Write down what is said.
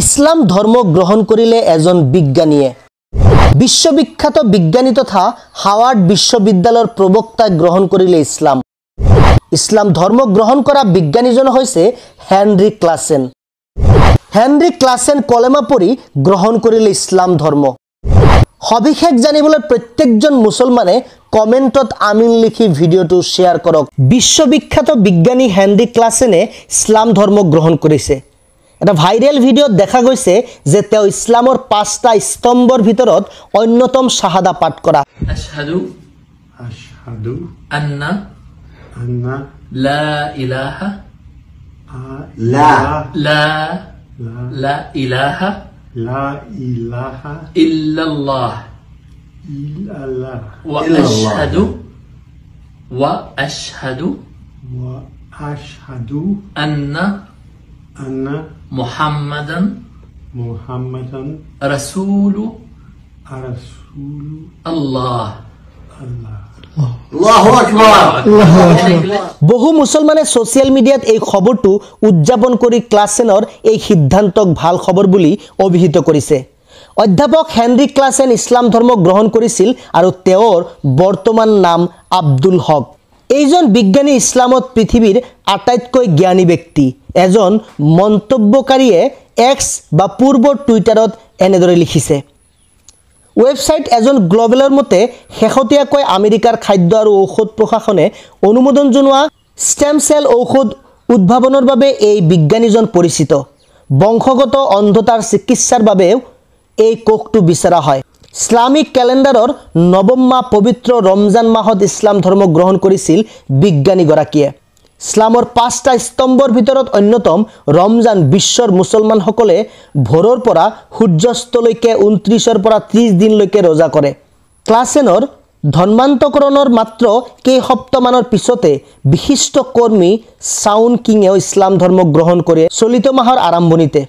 ইসলাম ধর্ম গ্রহণ করিলে এজন বিজ্ঞানীয়ে বিশ্ববিখ্যাত বিজ্ঞানী তথা হাওয়ার্ড বিশ্ববিদ্যালয়ের প্রবক্তা গ্রহণ করিলে ইসলাম ইসলাম ধর্ম গ্রহণ করা বিজ্ঞানীজন হইছে হেনরি ক্লাসেন। হেনরি ক্লাসেন কলেমা পড়ি গ্রহণ করিলে ইসলাম ধর্ম। সবিশেষ জানিবলৈ প্রত্যেকজন মুসলমানে কমেন্টত আমিন লিখি ভিডিওটো শেয়ার করক। বিশ্ববিখ্যাত বিজ্ঞানী হেনরি ক্লাসেনে ইসলাম ধর্ম গ্রহণ করেছে। এটা ভাইরাল ভিডিও দেখা গৈছে যে তেও ইসলামৰ 5টা স্তম্ভৰ ভিতৰত অন্যতম শাহাদা পাঠ কৰা আশহাদু আন্না লা ইলাহা ইল্লাল্লাহ ওয়া আশহাদু আন্না মুহাম্মাদান ৰাসূলু আল্লাহ। বহু মুসলমানে সোশিয়াল মিডিয়াত এই খবৰটো উদযাপন কৰি ক্লাসেনৰ এই সিদ্ধান্তক ভাল খবৰ বুলি অভিহিত কৰিছে। অধ্যাপক হেনরি ক্লাসেন ইসলাম ধর্ম গ্রহণ করেছিল আর তেওর বর্তমান নাম আব্দুল হক। এইজন বিজ্ঞানী ইসলামত পৃথিবীর আটাইতকৈ জ্ঞানী ব্যক্তি। এজন মন্তব্যকারীয়ে এক্স বা পূর্ব টুইটারত এনেদরে লিখিছে। ওয়েবসাইট এজন গ্লোবেলৰ মতে শেহতীয়াকৈ আমেৰিকাৰ খাদ্য আৰু ঔষধ প্ৰশাসনে অনুমোদন জনোৱা ষ্টেম সেল ঔষধ উদ্ভাৱনৰ বাবে এই বিজ্ঞানীজন পৰিচিত। বংশগত অন্ধতাৰ চিকিৎসাৰ বাবেও এই কোকটো বিচৰা হয়। ইসলামিক ক্যালেন্ডাৰৰ নৱম মাহ পবিত্ৰ ৰমজান মাহত ইসলাম ধৰ্ম গ্ৰহণ কৰিছিল বিজ্ঞানীগৰাকীয়ে। ইসলামৰ 5টা স্তম্ভৰ ভিতৰত অন্যতম ৰমজান বিশ্বৰ মুছলমানসকলে ভোৰৰ পৰা সূৰ্যাস্তলৈকে 29ৰ পৰা 30 দিনলৈকে ৰোজা কৰে। ক্লাসেনৰ ধৰ্মান্তকৰণৰ মাত্ৰ কেইসপ্তাহমানৰ পিছতে বিশিষ্ট কৰ্মী চাউন কিঙেও ইসলাম ধৰ্ম গ্ৰহণ কৰে চলিত মাহৰ আৰম্ভণিতে।